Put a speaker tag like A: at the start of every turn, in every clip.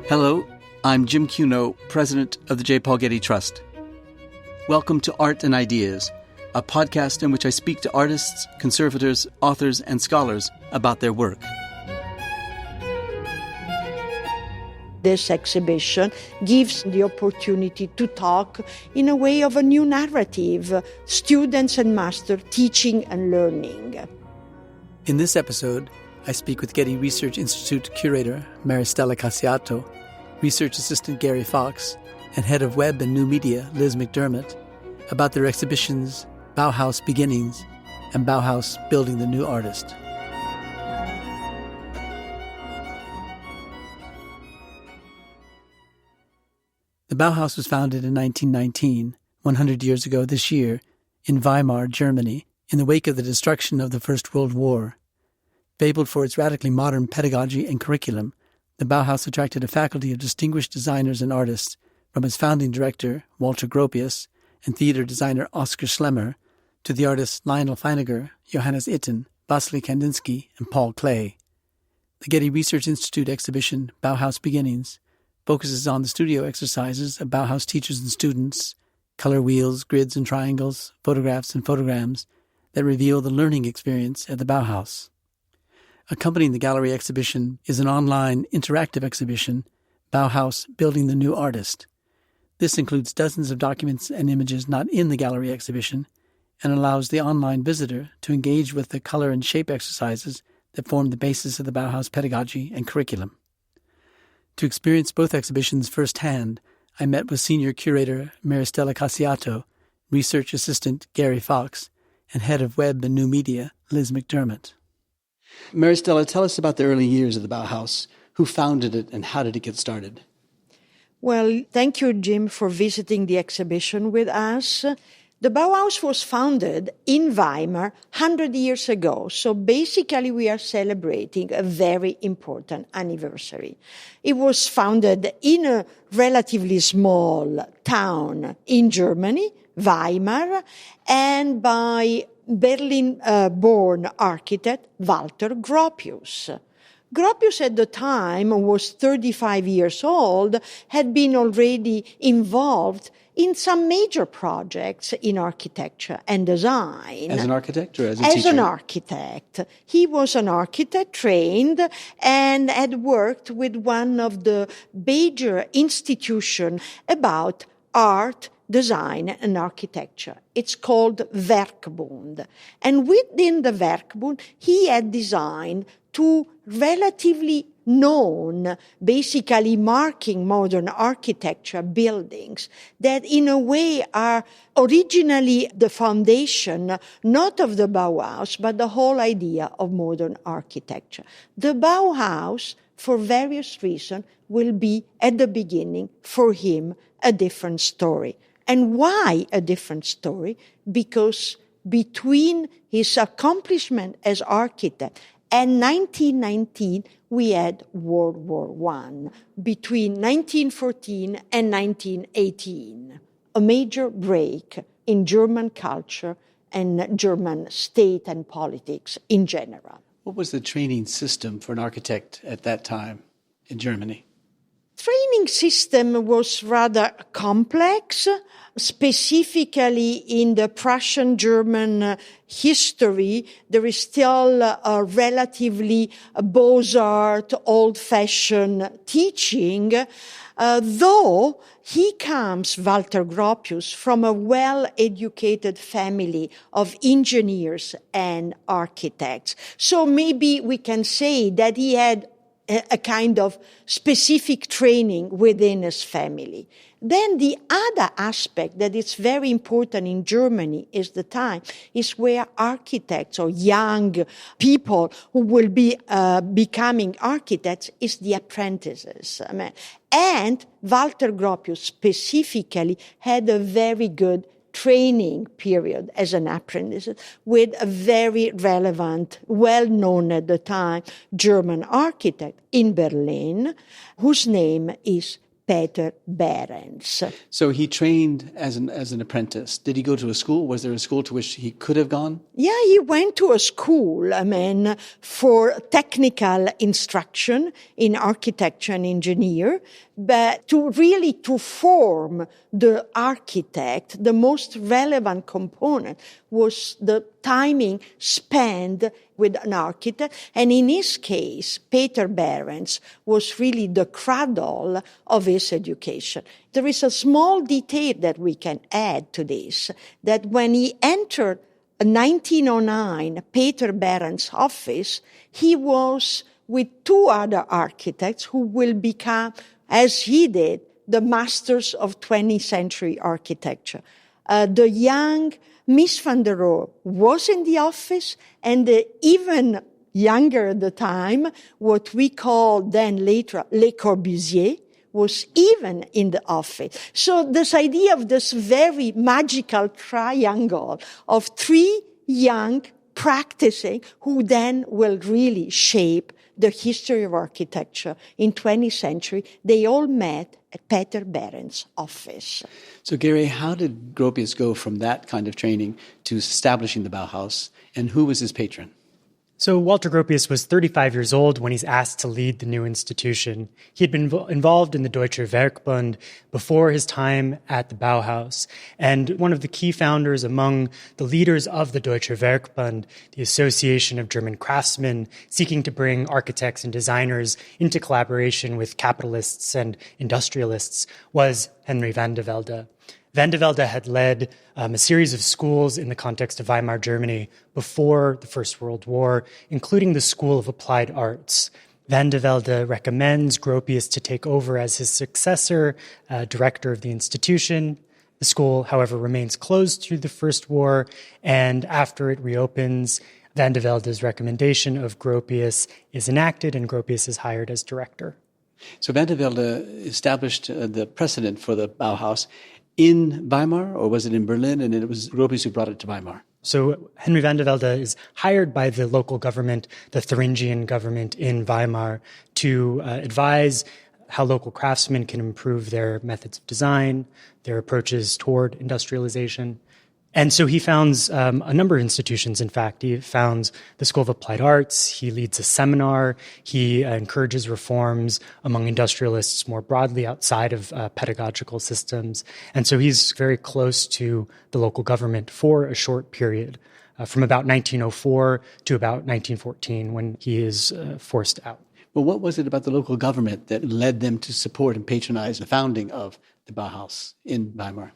A: Hello, I'm Jim Cuno, president of the J. Paul Getty Trust. Welcome to Art and Ideas, a podcast in which I speak to artists, conservators, authors, and scholars about their work.
B: This exhibition gives the opportunity to talk in a way of a new narrative, students and master teaching and learning.
A: In this episode, I speak with Getty Research Institute curator Maristella Casciato, research assistant Gary Fox, and head of web and new media Liz McDermott about their exhibitions Bauhaus Beginnings and Bauhaus Building the New Artist. The Bauhaus was founded in 1919, 100 years ago this year, in Weimar, Germany, in the wake of the destruction of the First World War. Fabled for its radically modern pedagogy and curriculum, the Bauhaus attracted a faculty of distinguished designers and artists, from its founding director, Walter Gropius, and theater designer Oskar Schlemmer, to the artists Lionel Feiniger, Johannes Itten, Vasily Kandinsky, and Paul Klee. The Getty Research Institute exhibition, Bauhaus Beginnings, focuses on the studio exercises of Bauhaus teachers and students, color wheels, grids and triangles, photographs and photograms that reveal the learning experience at the Bauhaus. Accompanying the gallery exhibition is an online interactive exhibition, Bauhaus Building the New Artist. This includes dozens of documents and images not in the gallery exhibition and allows the online visitor to engage with the color and shape exercises that form the basis of the Bauhaus pedagogy and curriculum. To experience both exhibitions firsthand, I met with senior curator Maristella Casciato, research assistant Gary Fox, and head of web and new media Liz McDermott. Maristella, tell us about the early years of the Bauhaus. Who founded it and how did it get started?
B: Well, thank you, Jim, for visiting the exhibition with us. The Bauhaus was founded in Weimar 100 years ago. So basically, we are celebrating a very important anniversary. It was founded in a relatively small town in Germany, Weimar, and by Berlin-born architect Walter Gropius. Gropius at the time was 35 years old, had been already involved in some major projects in architecture and design.
A: As an architect or as a teacher?
B: As an architect. He was an architect trained and had worked with one of the major institutions about art, design and architecture. It's called Werkbund. And within the Werkbund, he had designed two relatively known, basically marking modern architecture buildings that in a way are originally the foundation, not of the Bauhaus, but the whole idea of modern architecture. The Bauhaus, for various reasons, will be at the beginning, for him, a different story. And why a different story? Because between his accomplishment as architect and 1919, we had World War I, between 1914 and 1918, a major break in German culture and German state and politics in general.
A: What was the training system for an architect at that time in Germany?
B: Training system was rather complex, specifically in the Prussian-German history. There is still a relatively Beaux-Arts, old-fashioned teaching, though he comes, Walter Gropius, from a well-educated family of engineers and architects. So maybe we can say that he had a kind of specific training within his family. Then the other aspect that is very important in Germany is the time, is where architects or young people who will be becoming architects is the apprentices. And Walter Gropius specifically had a very good training period as an apprentice with a very relevant, well-known at the time, German architect in Berlin, whose name is Peter Behrens.
A: So he trained as an apprentice. Did he go to a school? Was there a school to which he could have gone?
B: Yeah, he went to a school, for technical instruction in architecture and engineer, but to form the architect, the most relevant component was the timing spent with an architect. And in his case, Peter Behrens was really the cradle of his education. There is a small detail that we can add to this, that when he entered 1909 Peter Behrens' office, he was with two other architects who will become, as he did, the masters of 20th century architecture. The young Miss van der Rohe was in the office, and even younger at the time, what we called then later Le Corbusier, was even in the office. So this idea of this very magical triangle of three young practicing who then will really shape the history of architecture in 20th century, they all met at Peter Behrens' office.
A: So, Gary, how did Gropius go from that kind of training to establishing the Bauhaus, and who was his patron?
C: So Walter Gropius was 35 years old when he's asked to lead the new institution. He had been involved in the Deutscher Werkbund before his time at the Bauhaus. And one of the key founders among the leaders of the Deutscher Werkbund, the Association of German Craftsmen, seeking to bring architects and designers into collaboration with capitalists and industrialists, was Henry van der Velde. Van der Velde had led a series of schools in the context of Weimar Germany before the First World War, including the School of Applied Arts. Van der Velde recommends Gropius to take over as his successor, director of the institution. The school, however, remains closed through the First War, and after it reopens, Van der Velde's recommendation of Gropius is enacted, and Gropius is hired as director.
A: So Van der Velde established the precedent for the Bauhaus in Weimar, or was it in Berlin, and it was Gropius who brought it to Weimar?
C: So Henry van der Velde is hired by the local government, the Thuringian government in Weimar, to advise how local craftsmen can improve their methods of design, their approaches toward industrialization. And so he founds a number of institutions, in fact. He founds the School of Applied Arts. He leads a seminar. He encourages reforms among industrialists more broadly outside of pedagogical systems. And so he's very close to the local government for a short period, from about 1904 to about 1914, when he is forced out.
A: Well, what was it about the local government that led them to support and patronize the founding of the Bauhaus in Weimar?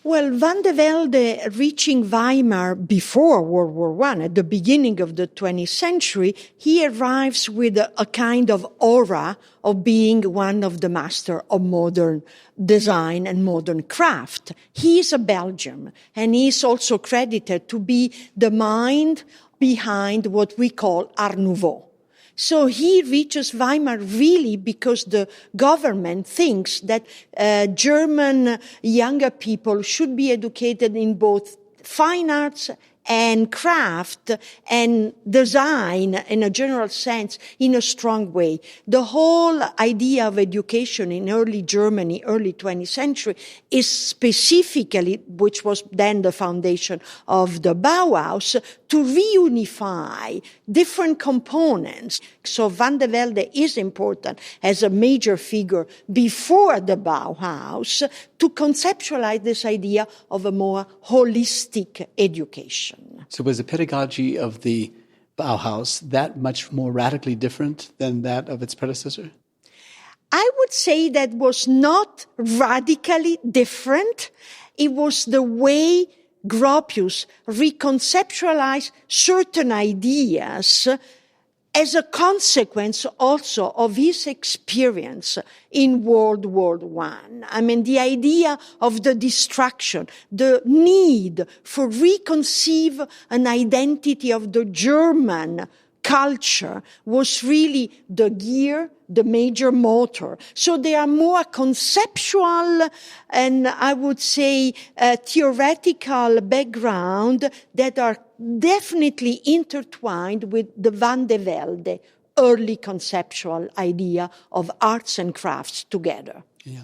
B: Well, van der Velde reaching Weimar before World War I, at the beginning of the 20th century, he arrives with a kind of aura of being one of the master of modern design and modern craft. He is a Belgian, and he is also credited to be the mind behind what we call Art Nouveau. So he reaches Weimar really because the government thinks that German younger people should be educated in both fine arts and craft and design in a general sense in a strong way. The whole idea of education in early Germany, early 20th century, is specifically, which was then the foundation of the Bauhaus, to reunify different components. So van der Velde is important as a major figure before the Bauhaus to conceptualize this idea of a more holistic education.
A: So was the pedagogy of the Bauhaus that much more radically different than that of its predecessor?
B: I would say that was not radically different. It was the way Gropius reconceptualized certain ideas as a consequence also of his experience in World War I. I mean, the idea of the destruction, the need for reconceive an identity of the German culture was really the gear, the major motor. So they are more conceptual and I would say theoretical background that are definitely intertwined with the van der Velde early conceptual idea of arts and crafts together.
A: Yeah.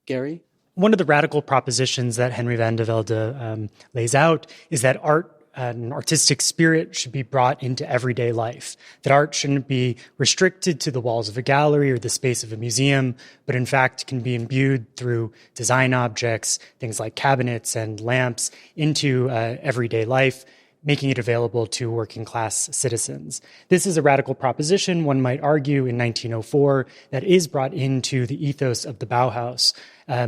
A: Gary?
C: One of the radical propositions that Henry van de Velde lays out is that art and artistic spirit should be brought into everyday life, that art shouldn't be restricted to the walls of a gallery or the space of a museum, but in fact can be imbued through design objects, things like cabinets and lamps, into everyday life, making it available to working-class citizens. This is a radical proposition, one might argue, in 1904, that is brought into the ethos of the Bauhaus,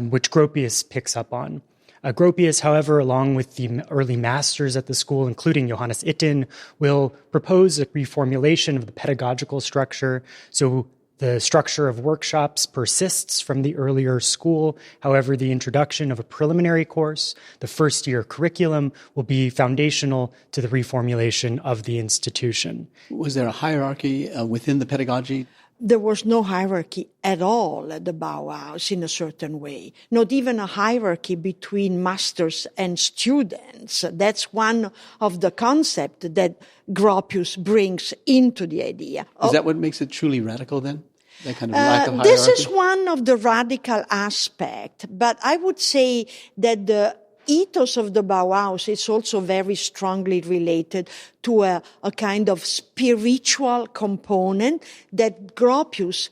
C: which Gropius picks up on. Gropius, however, along with the early masters at the school, including Johannes Itten, will propose a reformulation of the pedagogical structure. So the structure of workshops persists from the earlier school. However, the introduction of a preliminary course, the first-year curriculum, will be foundational to the reformulation of the institution.
A: Was there a hierarchy within the pedagogy?
B: There was no hierarchy at all at the Bauhaus in a certain way, not even a hierarchy between masters and students. That's one of the concepts that Gropius brings into the idea.
A: Is that what makes it truly radical then? That kind of lack of hierarchy?
B: This is one of the radical aspects, but I would say that the ethos of the Bauhaus is also very strongly related to a kind of spiritual component that Gropius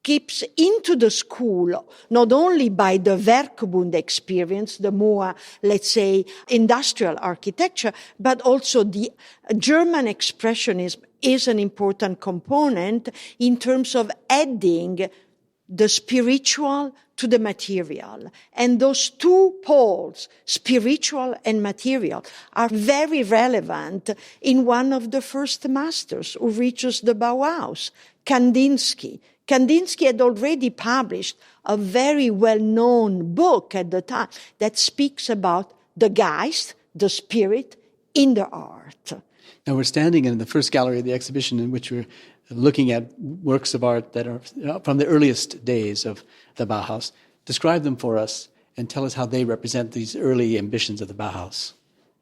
B: keeps into the school, not only by the Werkbund experience, the more, let's say, industrial architecture, but also the German expressionism is an important component in terms of adding the spiritual to the material. And those two poles, spiritual and material, are very relevant in one of the first masters who reaches the Bauhaus, Kandinsky. Kandinsky had already published a very well-known book at the time that speaks about the Geist, the spirit, in the art.
A: Now we're standing in the first gallery of the exhibition in which we're looking at works of art that are from the earliest days of the Bauhaus. Describe them for us and tell us how they represent these early ambitions of the Bauhaus.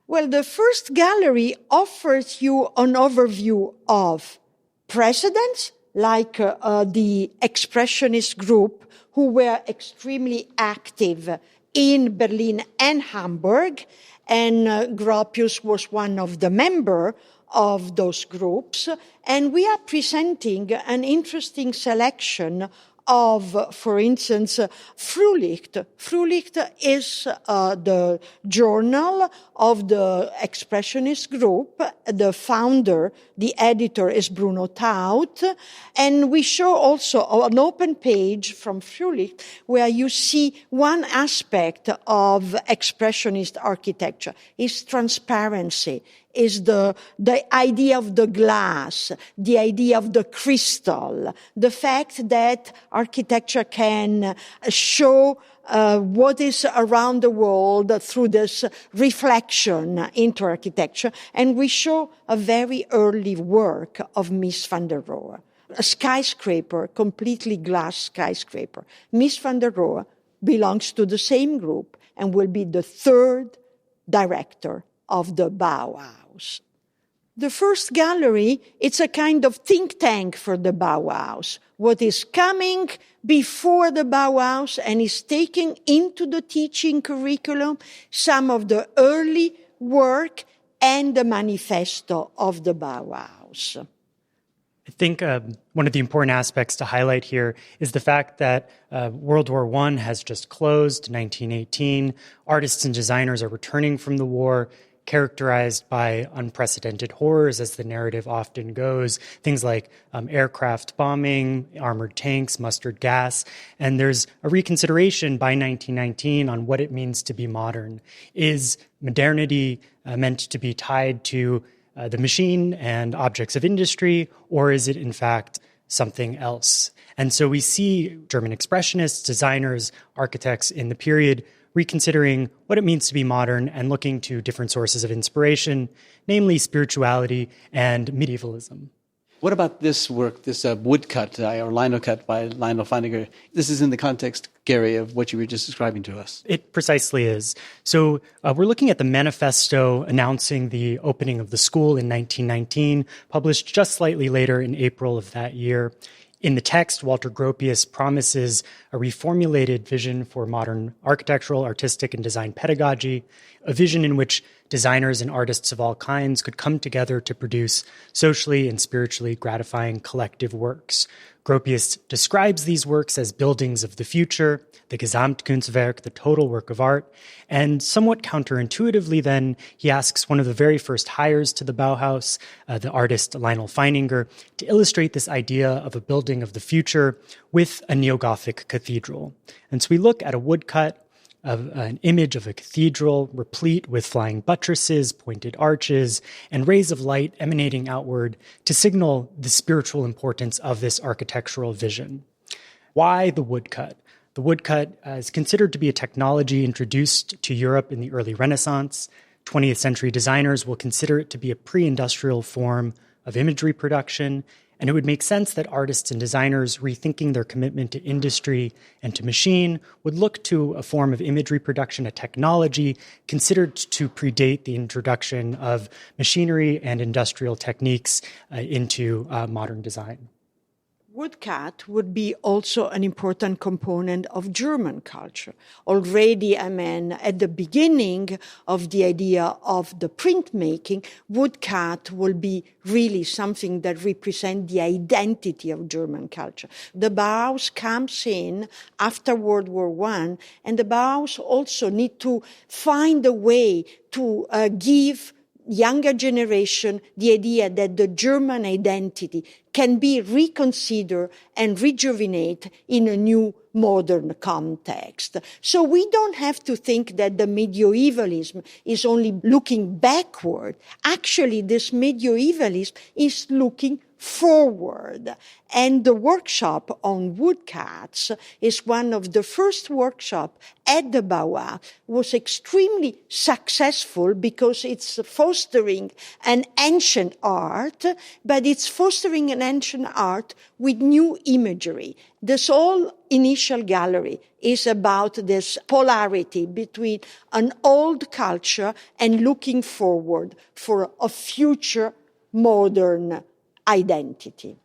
B: Well, the first gallery offers you an overview of precedents, like the Expressionist group, who were extremely active in Berlin and Hamburg, and Gropius was one of the members of those groups. And we are presenting an interesting selection of, for instance, Frühlicht. Frühlicht is the journal of the Expressionist group. The founder, the editor, is Bruno Taut. And we show also an open page from Frühlicht where you see one aspect of Expressionist architecture is transparency, is the idea of the glass, the idea of the crystal, the fact that architecture can show what is around the world through this reflection into architecture. And we show a very early work of Mies van der Rohe, a skyscraper, completely glass skyscraper. Mies van der Rohe belongs to the same group and will be the third director of the Bauhaus. The first gallery, it's a kind of think tank for the Bauhaus. What is coming before the Bauhaus and is taking into the teaching curriculum some of the early work and the manifesto of the Bauhaus.
C: I think one of the important aspects to highlight here is the fact that World War I has just closed, 1918. Artists and designers are returning from the war, characterized by unprecedented horrors, as the narrative often goes, things like aircraft bombing, armored tanks, mustard gas. And there's a reconsideration by 1919 on what it means to be modern. Is modernity meant to be tied to the machine and objects of industry, or is it in fact something else? And so we see German expressionists, designers, architects in the period reconsidering what it means to be modern and looking to different sources of inspiration, namely spirituality and medievalism.
A: What about this work, this woodcut or linocut by Lionel Feininger? This is in the context, Gary, of what you were just describing to us.
C: It precisely is. So we're looking at the manifesto announcing the opening of the school in 1919, published just slightly later in April of that year. In the text, Walter Gropius promises a reformulated vision for modern architectural, artistic, and design pedagogy, a vision in which designers and artists of all kinds could come together to produce socially and spiritually gratifying collective works. Gropius describes these works as buildings of the future, the Gesamtkunstwerk, the total work of art, and somewhat counterintuitively then, he asks one of the very first hires to the Bauhaus, the artist Lionel Feininger, to illustrate this idea of a building of the future with a neo-Gothic cathedral. And so we look at a woodcut of an image of a cathedral replete with flying buttresses, pointed arches, and rays of light emanating outward to signal the spiritual importance of this architectural vision. Why the woodcut? The woodcut is considered to be a technology introduced to Europe in the early Renaissance. 20th century designers will consider it to be a pre-industrial form of imagery production, and it would make sense that artists and designers rethinking their commitment to industry and to machine would look to a form of imagery production, a technology considered to predate the introduction of machinery and industrial techniques into modern design.
B: Woodcut would be also an important component of German culture. Already, at the beginning of the idea of the printmaking, woodcut will be really something that represents the identity of German culture. The Bauhaus comes in after World War I, and the Bauhaus also need to find a way to give younger generation the idea that the German identity can be reconsidered and rejuvenated in a new modern context. So we don't have to think that the medievalism is only looking backward. Actually, this medievalism is looking forward. And the workshop on woodcuts is one of the first workshops at the Bauhaus. Was extremely successful because it's fostering an ancient art, but it's fostering an ancient art with new imagery. This whole initial gallery is about this polarity between an old culture and looking forward for a future modern identity.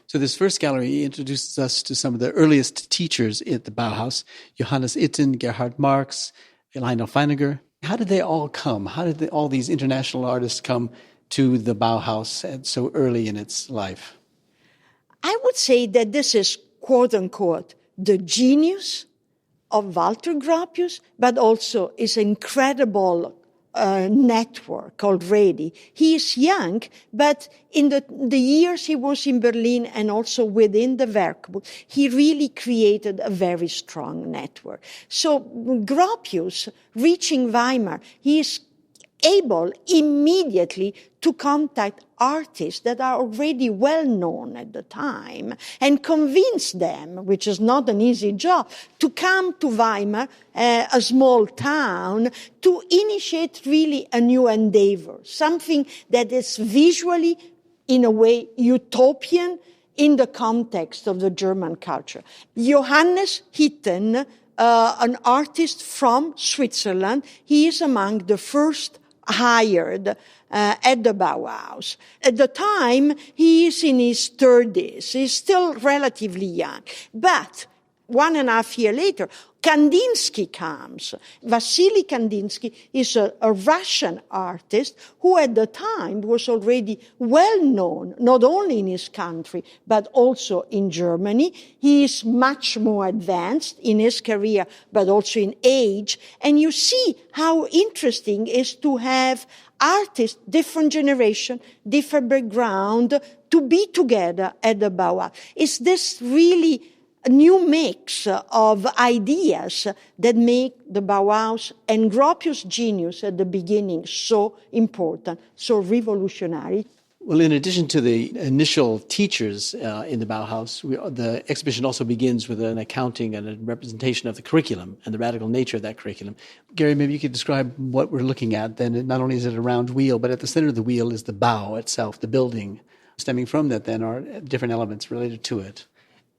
A: So this first gallery introduces us to some of the earliest teachers at the Bauhaus, Johannes Itten, Gerhard Marx, Lionel Feininger. How did they all come? How did all these international artists come to the Bauhaus so early in its life?
B: I would say that this is, quote unquote, the genius of Walter Gropius, but also is incredible network already. He is young, but in the years he was in Berlin and also within the Werkbund, he really created a very strong network. So Gropius, reaching Weimar, he is able immediately to contact artists that are already well known at the time and convince them, which is not an easy job, to come to Weimar, a small town, to initiate really a new endeavor, something that is visually, in a way, utopian in the context of the German culture. Johannes Itten, an artist from Switzerland, he is among the first hired at the Bauhaus. At the time, he is in his 30s. He's still relatively young. But 1.5 years later, Kandinsky comes. Vasily Kandinsky is a Russian artist who at the time was already well known, not only in his country, but also in Germany. He is much more advanced in his career, but also in age. And you see how interesting it is to have artists, different generation, different background, to be together at the Bauhaus. Is this really a new mix of ideas that make the Bauhaus and Gropius' genius at the beginning so important, so revolutionary?
A: Well, in addition to the initial teachers in the Bauhaus, the exhibition also begins with an accounting and a representation of the curriculum and the radical nature of that curriculum. Gary, maybe you could describe what we're looking at. Then not only is it a round wheel, but at the center of the wheel is the Bau itself, the building. Stemming from that then are different elements related to it.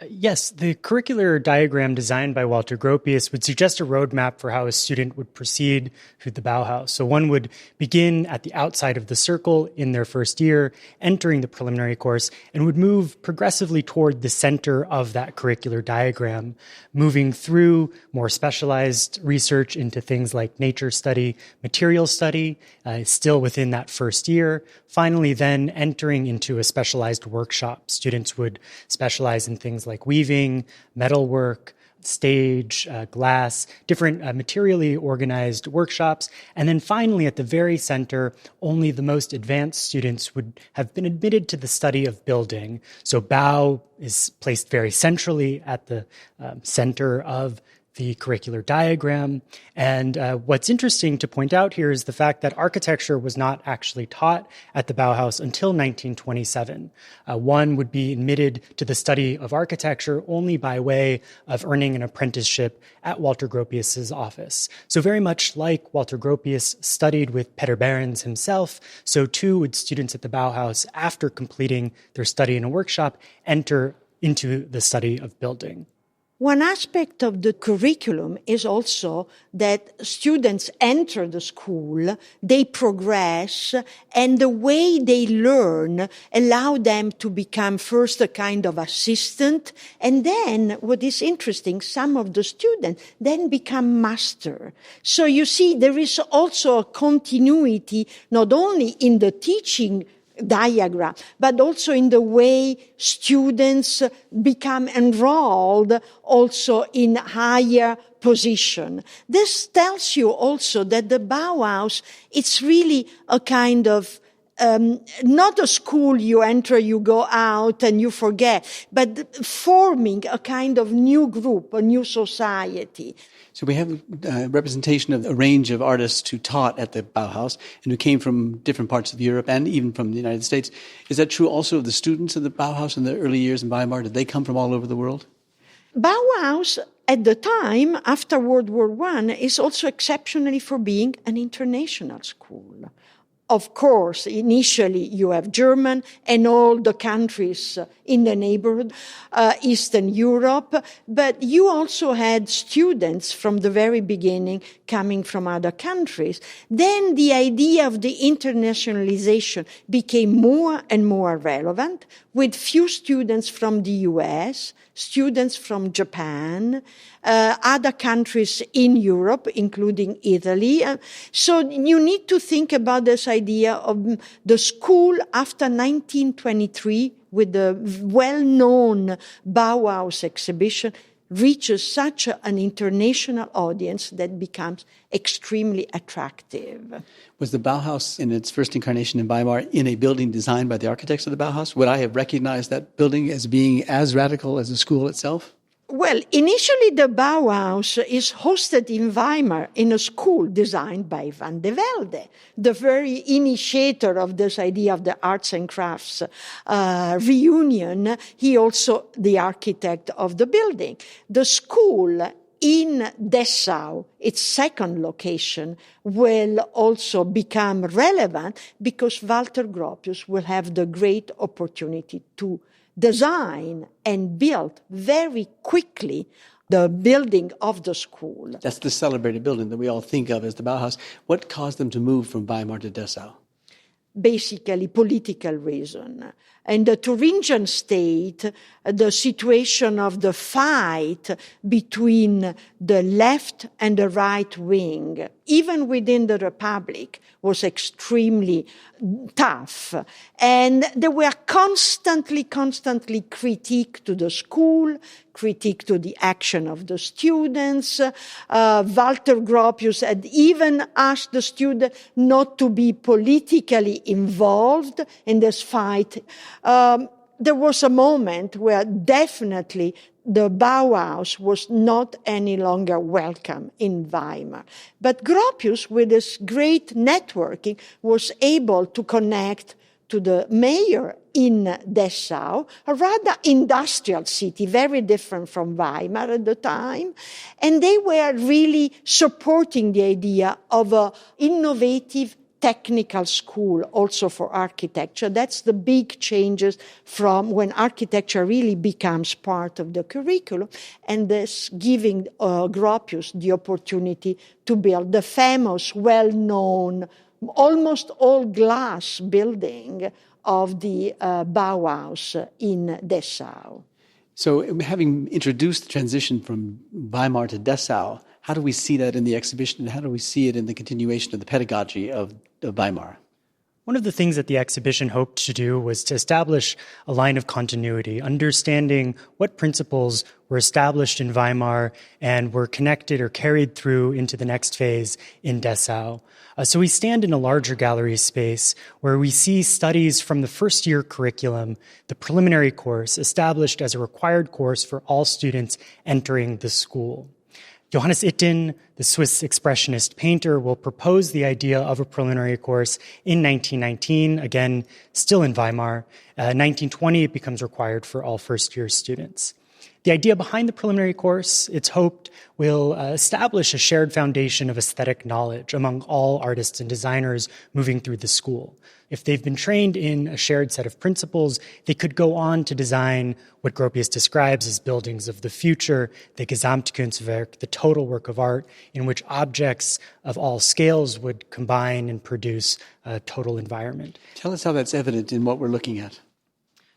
C: Yes, the curricular diagram designed by Walter Gropius would suggest a roadmap for how a student would proceed through the Bauhaus. So one would begin at the outside of the circle in their first year, entering the preliminary course, and would move progressively toward the center of that curricular diagram, moving through more specialized research into things like nature study, material study, still within that first year. Finally, then entering into a specialized workshop. Students would specialize in things like weaving, metalwork, stage, glass, different materially organized workshops. And then finally, at the very center, only the most advanced students would have been admitted to the study of building. So Bau is placed very centrally at the center of the curricular diagram. And what's interesting to point out here is the fact that architecture was not actually taught at the Bauhaus until 1927. One would be admitted to the study of architecture only by way of earning an apprenticeship at Walter Gropius's office. So very much like Walter Gropius studied with Peter Behrens himself, so too would students at the Bauhaus, after completing their study in a workshop, enter into the study of building.
B: One aspect of the curriculum is also that students enter the school, they progress, and the way they learn allow them to become first a kind of assistant, and then, what is interesting, some of the students then become master. So you see, there is also a continuity, not only in the teaching diagram, but also in the way students become enrolled also in higher position. This tells you also that the Bauhaus, it's really a kind of not a school you enter, you go out and you forget, but forming a kind of new group, a new society.
A: So we have a representation of a range of artists who taught at the Bauhaus and who came from different parts of Europe and even from the United States. Is that true also of the students of the Bauhaus in the early years in Weimar? Did they come from all over the world?
B: Bauhaus, at the time, after World War I, is also exceptionally for being an international school. Of course, initially you have German and all the countries in the neighborhood, Eastern Europe, but you also had students from the very beginning coming from other countries. Then the idea of the internationalization became more and more relevant, with few students from the US, students from Japan, other countries in Europe, including Italy. So you need to think about this idea of the school after 1923, with the well-known Bauhaus exhibition, reaches such an international audience that becomes extremely attractive.
A: Was the Bauhaus in its first incarnation in Weimar in a building designed by the architects of the Bauhaus? Would I have recognized that building as being as radical as the school itself?
B: Well, initially the Bauhaus is hosted in Weimar in a school designed by Van de Velde, the very initiator of this idea of the arts and crafts reunion. He also the architect of the building. The school in Dessau, its second location, will also become relevant because Walter Gropius will have the great opportunity to design and build very quickly the building of the school.
A: That's the celebrated building that we all think of as the Bauhaus. What caused them to move from Weimar to Dessau?
B: Basically, political reason. In the Thuringian state, the situation of the fight between the left and the right wing, even within the Republic, was extremely tough. And there were constantly critique to the school, critique to the action of the students. Walter Gropius had even asked the student not to be politically involved in this fight. There was a moment where definitely the Bauhaus was not any longer welcome in Weimar. But Gropius, with his great networking, was able to connect to the mayor in Dessau, a rather industrial city, very different from Weimar at the time. And they were really supporting the idea of an innovative technical school also for architecture. That's the big changes from when architecture really becomes part of the curriculum, and this giving Gropius the opportunity to build the famous, well-known, almost all glass building of the Bauhaus in Dessau.
A: So having introduced the transition from Weimar to Dessau, how do we see that in the exhibition, and how do we see it in the continuation of the pedagogy of Weimar?
C: One of the things that the exhibition hoped to do was to establish a line of continuity, understanding what principles were established in Weimar and were connected or carried through into the next phase in Dessau. So we stand in a larger gallery space where we see studies from the first year curriculum, the preliminary course, established as a required course for all students entering the school. Johannes Itten, the Swiss expressionist painter, will propose the idea of a preliminary course in 1919, again, still in Weimar. 1920, it becomes required for all first-year students. The idea behind the preliminary course, it's hoped, will establish a shared foundation of aesthetic knowledge among all artists and designers moving through the school. If they've been trained in a shared set of principles, they could go on to design what Gropius describes as buildings of the future, the Gesamtkunstwerk, the total work of art, in which objects of all scales would combine and produce a total environment.
A: Tell us how that's evident in what we're looking at.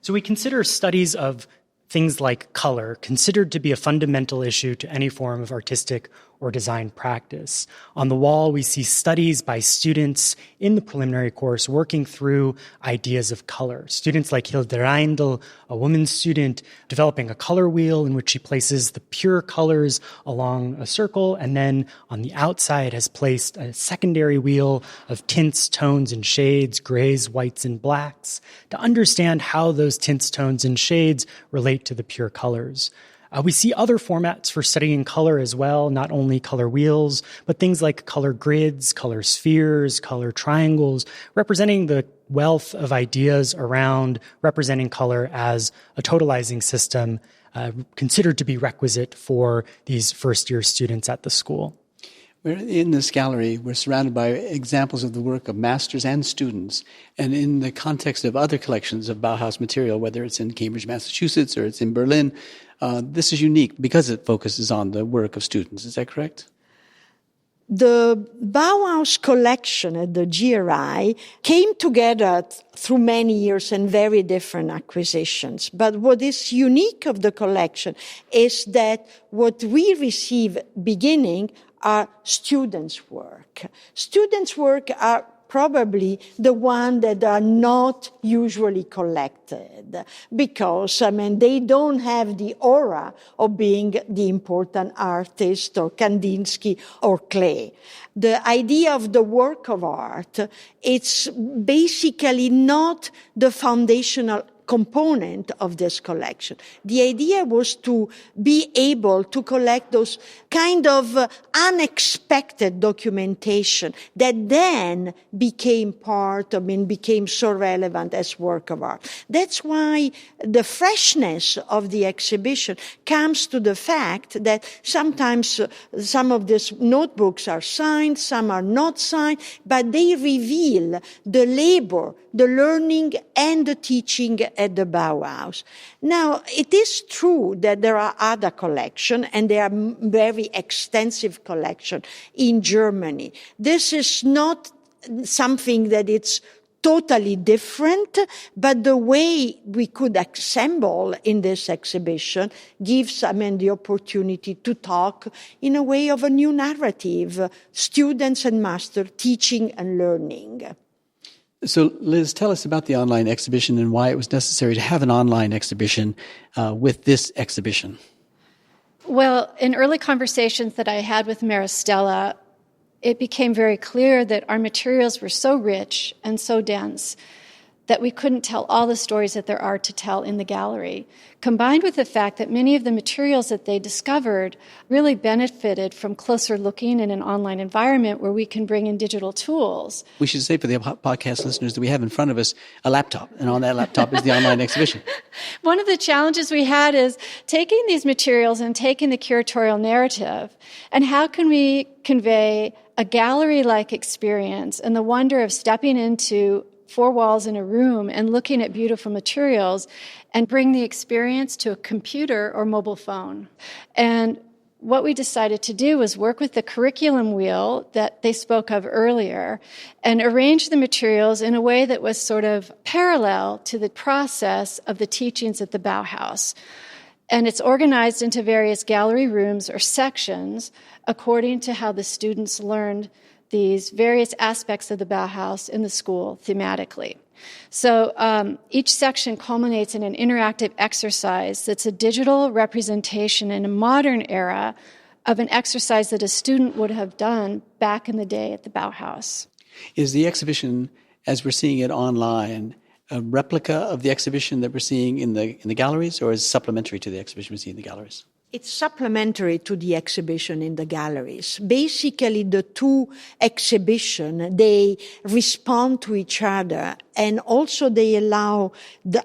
C: So we consider studies of things like color, considered to be a fundamental issue to any form of artistic or design practice. On the wall, we see studies by students in the preliminary course working through ideas of color. Students like Hilde Reindl, a woman student, developing a color wheel in which she places the pure colors along a circle, and then on the outside has placed a secondary wheel of tints, tones, and shades, grays, whites, and blacks, to understand how those tints, tones, and shades relate to the pure colors. We see other formats for studying color as well, not only color wheels, but things like color grids, color spheres, color triangles, representing the wealth of ideas around representing color as a totalizing system considered to be requisite for these first-year students at the school.
A: We're in this gallery, we're surrounded by examples of the work of masters and students. And in the context of other collections of Bauhaus material, whether it's in Cambridge, Massachusetts, or it's in Berlin, this is unique because it focuses on the work of students. Is that correct?
B: The Bauhaus collection at the GRI came together through many years and very different acquisitions. But what is unique of the collection is that what we receive beginning are students' work. Students' work are probably the one that are not usually collected because, they don't have the aura of being the important artist or Kandinsky or Klee. The idea of the work of art, it's basically not the foundational component of this collection. The idea was to be able to collect those kind of unexpected documentation that then became became so relevant as work of art. That's why the freshness of the exhibition comes to the fact that sometimes some of these notebooks are signed, some are not signed, but they reveal the labor, the learning, and the teaching at the Bauhaus. Now, it is true that there are other collections, and there are very extensive collections in Germany. This is not something that it's totally different, but the way we could assemble in this exhibition gives, the opportunity to talk in a way of a new narrative, students and master teaching and learning.
A: So, Liz, tell us about the online exhibition and why it was necessary to have an online exhibition with this exhibition.
D: Well, in early conversations that I had with Maristella, it became very clear that our materials were so rich and so dense that we couldn't tell all the stories that there are to tell in the gallery, combined with the fact that many of the materials that they discovered really benefited from closer looking in an online environment where we can bring in digital tools.
A: We should say for the podcast listeners that we have in front of us a laptop, and on that laptop is the online exhibition.
D: One of the challenges we had is taking these materials and taking the curatorial narrative, and how can we convey a gallery-like experience and the wonder of stepping into four walls in a room and looking at beautiful materials and bring the experience to a computer or mobile phone. And what we decided to do was work with the curriculum wheel that they spoke of earlier and arrange the materials in a way that was sort of parallel to the process of the teachings at the Bauhaus. And it's organized into various gallery rooms or sections according to how the students learned these various aspects of the Bauhaus in the school thematically. So each section culminates in an interactive exercise that's a digital representation in a modern era of an exercise that a student would have done back in the day at the Bauhaus.
A: Is the exhibition, as we're seeing it online, a replica of the exhibition that we're seeing in the galleries, or is it supplementary to the exhibition we see in the galleries?
B: It's supplementary to the exhibition in the galleries. Basically, the two exhibitions, they respond to each other, and also they allow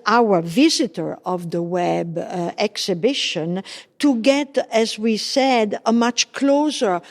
B: our visitor of the web exhibition to get, as we said, a much closer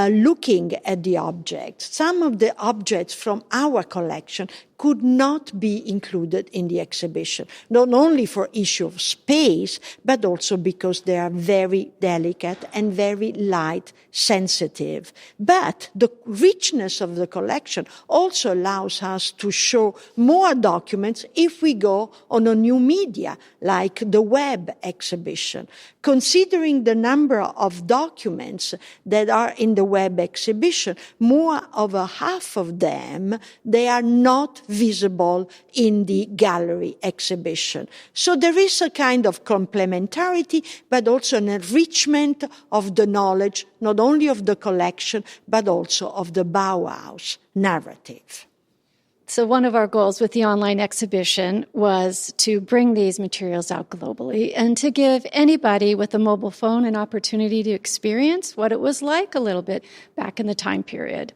B: looking at the objects. Some of the objects from our collection could not be included in the exhibition, not only for issue of space, but also because they are very delicate and very light sensitive. But the richness of the collection also allows us to show more documents if we go on a new media, like the web exhibition. Considering the number of documents that are in the web exhibition, more of a half of them, they are not visible in the gallery exhibition. So there is a kind of complementarity, but also an enrichment of the knowledge, not only of the collection, but also of the Bauhaus narrative.
D: So one of our goals with the online exhibition was to bring these materials out globally and to give anybody with a mobile phone an opportunity to experience what it was like a little bit back in the time period.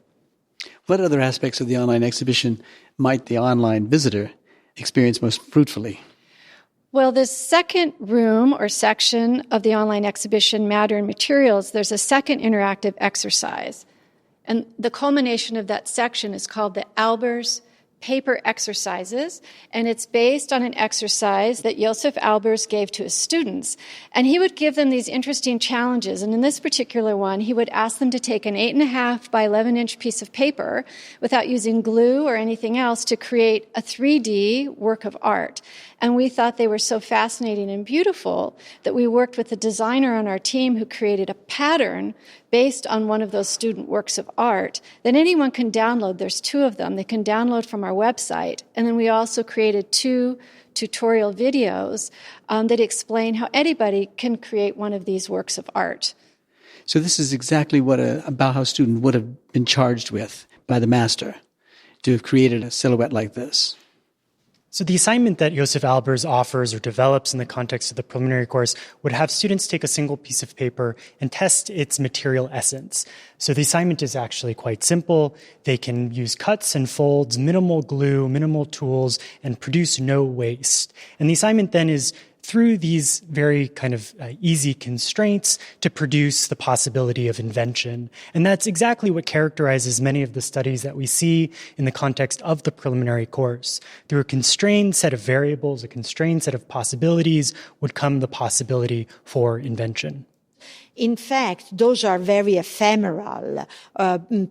A: What other aspects of the online exhibition might the online visitor experience most fruitfully?
D: Well, this second room or section of the online exhibition, Matter and Materials, there's a second interactive exercise. And the culmination of that section is called the Albers Paper Exercises, and it's based on an exercise that Josef Albers gave to his students. And he would give them these interesting challenges. And in this particular one, he would ask them to take an 8.5 by 11-inch piece of paper without using glue or anything else to create a 3D work of art. And we thought they were so fascinating and beautiful that we worked with a designer on our team who created a pattern based on one of those student works of art that anyone can download. There's 2 of them. They can download from our website. And then we also created 2 tutorial videos that explain how anybody can create one of these works of art.
A: So this is exactly what a Bauhaus student would have been charged with by the master, to have created a silhouette like this.
C: So the assignment that Josef Albers offers or develops in the context of the preliminary course would have students take a single piece of paper and test its material essence. So the assignment is actually quite simple. They can use cuts and folds, minimal glue, minimal tools, and produce no waste. And the assignment then is through these very kind of easy constraints to produce the possibility of invention. And that's exactly what characterizes many of the studies that we see in the context of the preliminary course. Through a constrained set of variables, a constrained set of possibilities, would come the possibility for invention.
B: In fact, those are very ephemeral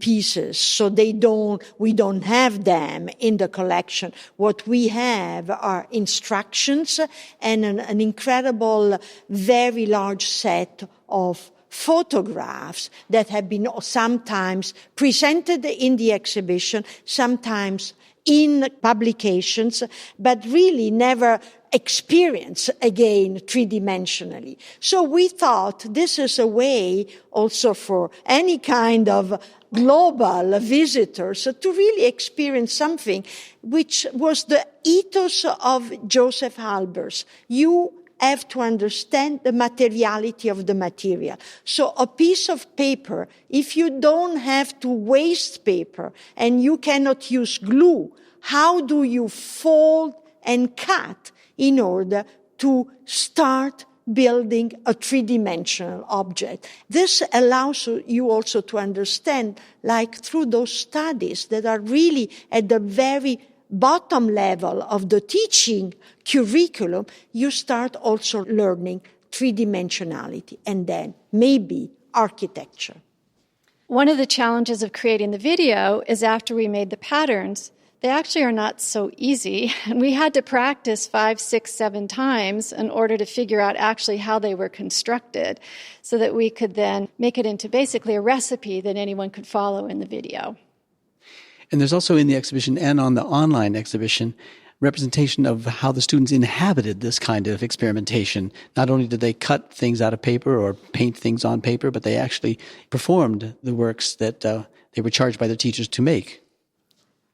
B: pieces, so we don't have them in the collection. What we have are instructions and an incredible, very large set of photographs that have been sometimes presented in the exhibition, sometimes in publications, but really never experience again three-dimensionally. So we thought this is a way also for any kind of global visitors to really experience something which was the ethos of Josef Albers. You have to understand the materiality of the material. So a piece of paper, if you don't have to waste paper and you cannot use glue, how do you fold and cut in order to start building a three-dimensional object. This allows you also to understand, like through those studies that are really at the very bottom level of the teaching curriculum, you start also learning three-dimensionality and then maybe architecture.
D: One of the challenges of creating the video is after we made the patterns, they actually are not so easy. And we had to practice 5, 6, 7 times in order to figure out actually how they were constructed so that we could then make it into basically a recipe that anyone could follow in the video.
A: And there's also in the exhibition and on the online exhibition representation of how the students inhabited this kind of experimentation. Not only did they cut things out of paper or paint things on paper, but they actually performed the works that they were charged by their teachers to make.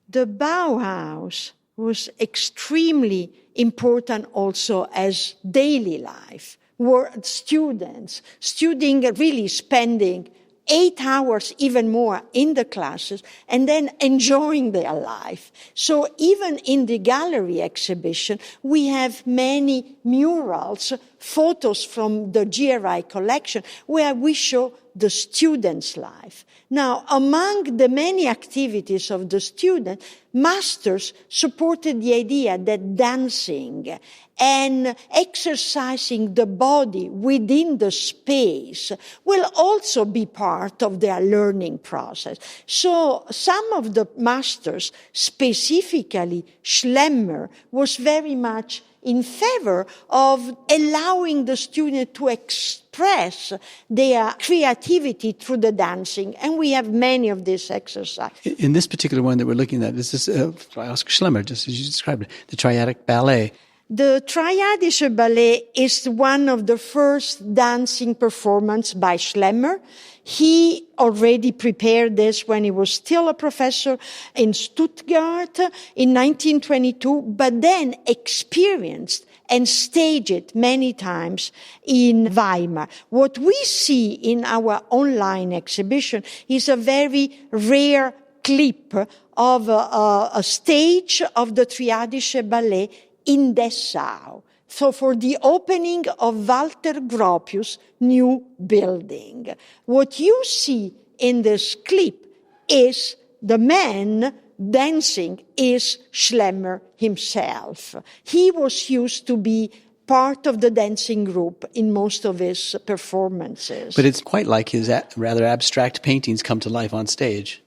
B: The Bauhaus was extremely important also as daily life, where students really spending 8 hours, even more, in the classes, and then enjoying their life. So even in the gallery exhibition, we have many murals, photos from the GRI collection, where we show the students' life. Now, among the many activities of the student, masters supported the idea that dancing and exercising the body within the space will also be part of their learning process. So some of the masters, specifically Schlemmer, was very much in favor of allowing the student to express their creativity through the dancing. And we have many of these exercises.
A: In this particular one that we're looking at, this is by Oscar Schlemmer, just as you described it, the triadic ballet.
B: The Triadische Ballet is one of the first dancing performances by Schlemmer. He already prepared this when he was still a professor in Stuttgart in 1922, but then experienced and staged it many times in Weimar. What we see in our online exhibition is a very rare clip of a stage of the Triadische Ballet in Dessau. So for the opening of Walter Gropius' new building. What you see in this clip is the man dancing is Schlemmer himself. He was used to be part of the dancing group in most of his performances.
A: But it's quite like his rather abstract paintings come to life on stage.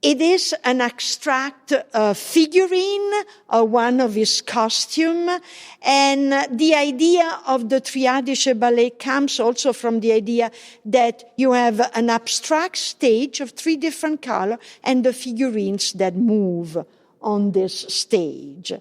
B: It is an abstract figurine, one of his costume, and the idea of the Triadische Ballet comes also from the idea that you have an abstract stage of 3 different colors and the figurines that move on this stage.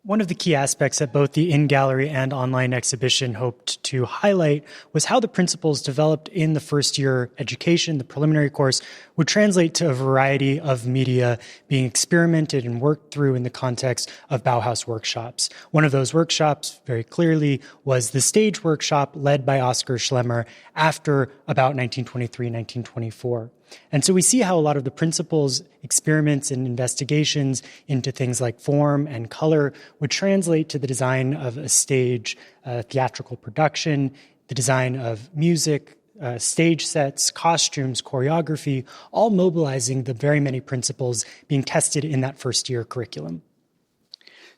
C: One of the key aspects that both the in-gallery and online exhibition hoped to highlight was how the principles developed in the first-year education, the preliminary course, would translate to a variety of media being experimented and worked through in the context of Bauhaus workshops. One of those workshops, very clearly, was the stage workshop led by Oscar Schlemmer after about 1923, 1924. And so we see how a lot of the principles, experiments, and investigations into things like form and color would translate to the design of a stage, theatrical production, the design of music, stage sets, costumes, choreography, all mobilizing the very many principles being tested in that first-year curriculum.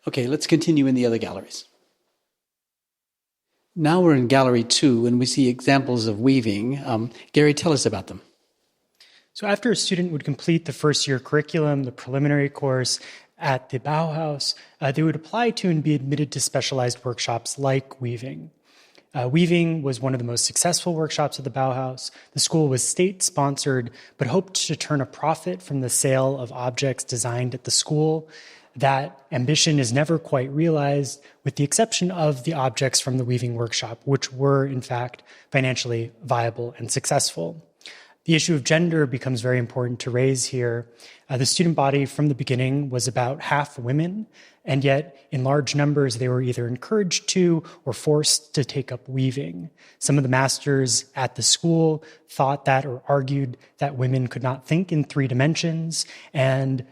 A: Okay, let's continue in the other galleries. Now we're in Gallery 2, and we see examples of weaving. Gary, tell us about them.
C: So after a student would complete the first-year curriculum, the preliminary course at the Bauhaus, they would apply to and be admitted to specialized workshops like weaving. Weaving was one of the most successful workshops at the Bauhaus. The school was state-sponsored, but hoped to turn a profit from the sale of objects designed at the school. That ambition is never quite realized, with the exception of the objects from the weaving workshop, which were, in fact, financially viable and successful. The issue of gender becomes very important to raise here. The student body from the beginning was about half women, and yet in large numbers they were either encouraged to or forced to take up weaving. Some of the masters at the school thought that or argued that women could not think in 3 dimensions, and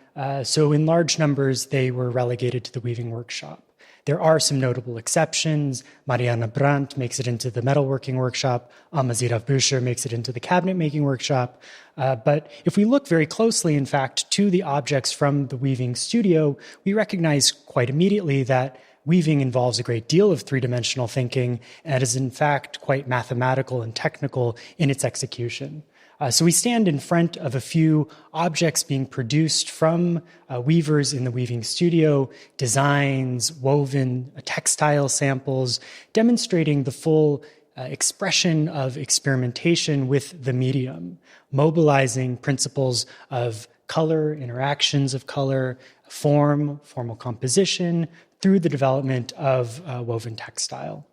C: so in large numbers they were relegated to the weaving workshop. There are some notable exceptions. Mariana Brandt makes it into the metalworking workshop. Amazira Büscher makes it into the cabinet-making workshop. But if we look very closely, in fact, to the objects from the weaving studio, we recognize quite immediately that weaving involves a great deal of three-dimensional thinking and is, in fact, quite mathematical and technical in its execution. So we stand in front of a few objects being produced from weavers in the weaving studio, designs, woven textile samples, demonstrating the full expression of experimentation with the medium, mobilizing principles of color, interactions of color, formal composition, through the development of woven textile.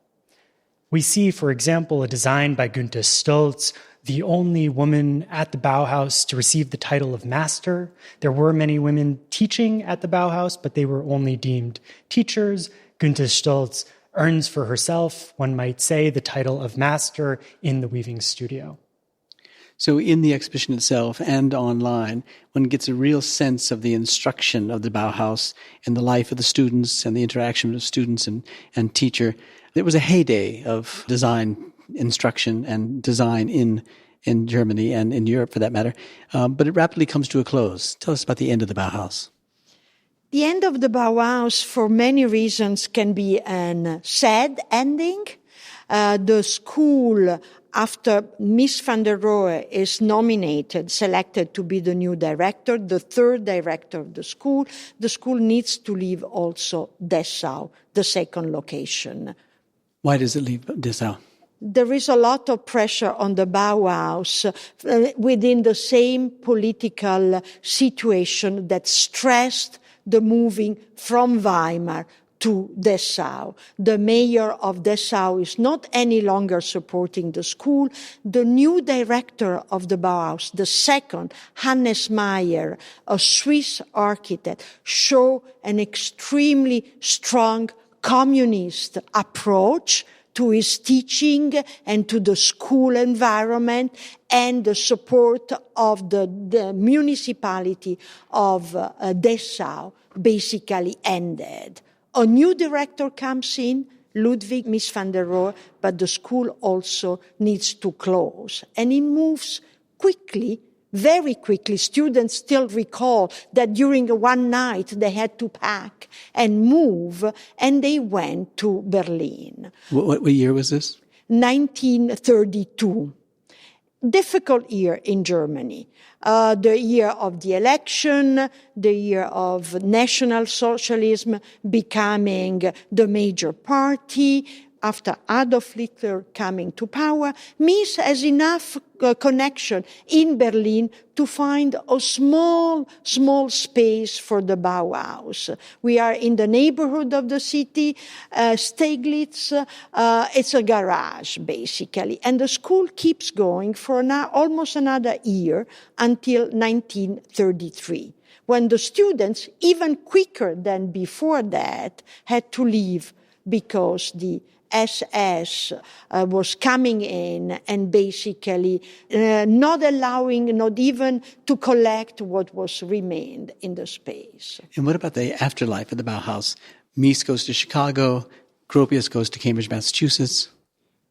C: We see, for example, a design by Günther Stolz, the only woman at the Bauhaus to receive the title of master. There were many women teaching at the Bauhaus, but they were only deemed teachers. Günther Stolz earns for herself, one might say, the title of master in the weaving studio.
A: So in the exhibition itself and online, one gets a real sense of the instruction of the Bauhaus and the life of the students and the interaction of students and teacher. It was a heyday of design instruction and design in Germany and in Europe, for that matter. But it rapidly comes to a close. Tell us about the end of the Bauhaus.
B: The end of the Bauhaus, for many reasons, can be a sad ending. The school, after Ms. van der Rohe is selected to be the new director, the third director of the school needs to leave also Dessau, the second location.
A: Why does it leave Dessau?
B: There is a lot of pressure on the Bauhaus within the same political situation that stressed the moving from Weimar to Dessau. The mayor of Dessau is not any longer supporting the school. The new director of the Bauhaus, the second, Hannes Meyer, a Swiss architect, show an extremely strong communist approach to his teaching and to the school environment, and the support of the municipality of Dessau basically ended. A new director comes in, Ludwig Mies van der Rohe, but the school also needs to close. And it moves quickly, very quickly. Students still recall that during one night they had to pack and move, and they went to Berlin.
A: What year was this?
B: 1932. Difficult year in Germany. The year of the election, the year of National Socialism becoming the major party. After Adolf Hitler coming to power, Mies has enough connection in Berlin to find a small space for the Bauhaus. We are in the neighborhood of the city, Steglitz. It's a garage, basically. And the school keeps going for almost another year until 1933, when the students, even quicker than before that, had to leave because the SS was coming in and basically not allowing, not even to collect what was remained in the space.
A: And what about the afterlife of the Bauhaus? Mies goes to Chicago, Gropius goes to Cambridge, Massachusetts.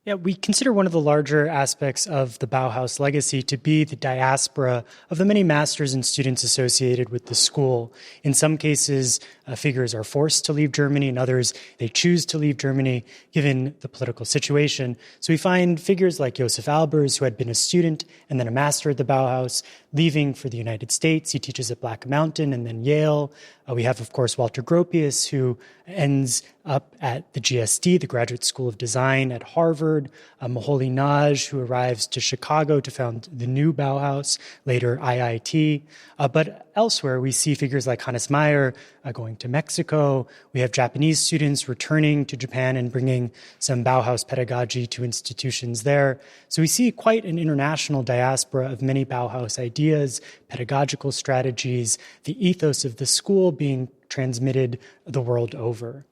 C: Yeah, we consider one of the larger aspects of the Bauhaus legacy to be the diaspora of the many masters and students associated with the school. In some cases, figures are forced to leave Germany. In others, they choose to leave Germany given the political situation. So we find figures like Josef Albers, who had been a student and then a master at the Bauhaus, leaving for the United States. He teaches at Black Mountain and then Yale. We have, of course, Walter Gropius, who ends up at the GSD, the Graduate School of Design at Harvard. Moholy Nagy, who arrives to Chicago to found the new Bauhaus, later IIT. But elsewhere, we see figures like Hannes Meyer going to Mexico. We have Japanese students returning to Japan and bringing some Bauhaus pedagogy to institutions there. So we see quite an international diaspora of many Bauhaus ideas, pedagogical strategies, the ethos of the school being transmitted the world over.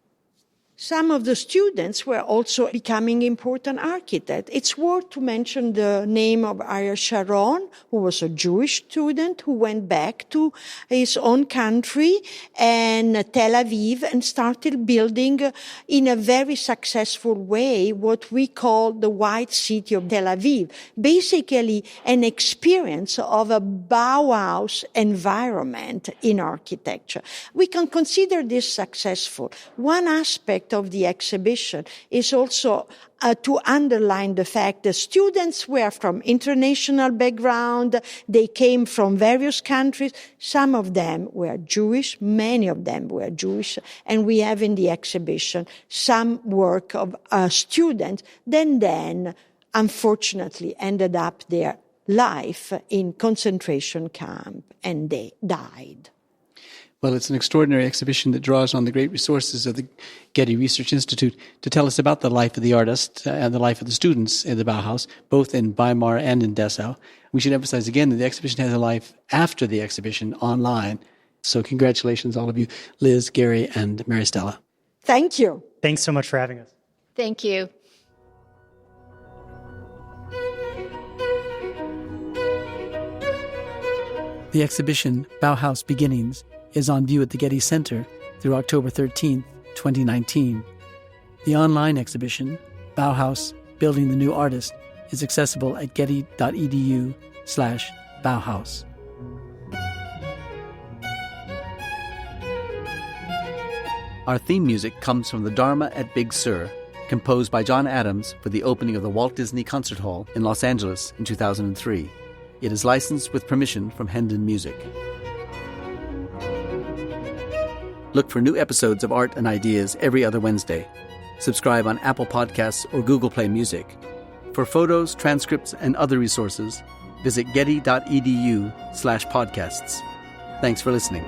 B: Some of the students were also becoming important architects. It's worth to mention the name of Ariel Sharon, who was a Jewish student who went back to his own country and Tel Aviv and started building in a very successful way what we call the White City of Tel Aviv. Basically an experience of a Bauhaus environment in architecture. We can consider this successful. One aspect of the exhibition is also to underline the fact that students were from international background, they came from various countries, some of them were Jewish, many of them were Jewish, and we have in the exhibition some work of students that then unfortunately ended up their life in concentration camp and they died.
A: Well, it's an extraordinary exhibition that draws on the great resources of the Getty Research Institute to tell us about the life of the artist and the life of the students in the Bauhaus, both in Weimar and in Dessau. We should emphasize again that the exhibition has a life after the exhibition online. So congratulations, all of you, Liz, Gary, and Maristella.
B: Thank you.
C: Thanks so much for having us.
D: Thank you.
A: The exhibition, Bauhaus Beginnings, is on view at the Getty Center through October 13, 2019. The online exhibition, Bauhaus Building the New Artist, is accessible at getty.edu/Bauhaus.
E: Our theme music comes from the Dharma at Big Sur, composed by John Adams for the opening of the Walt Disney Concert Hall in Los Angeles in 2003. It is licensed with permission from Hendon Music. Look for new episodes of Art and Ideas every other Wednesday. Subscribe on Apple Podcasts or Google Play Music. For photos, transcripts, and other resources, visit getty.edu/podcasts. Thanks for listening.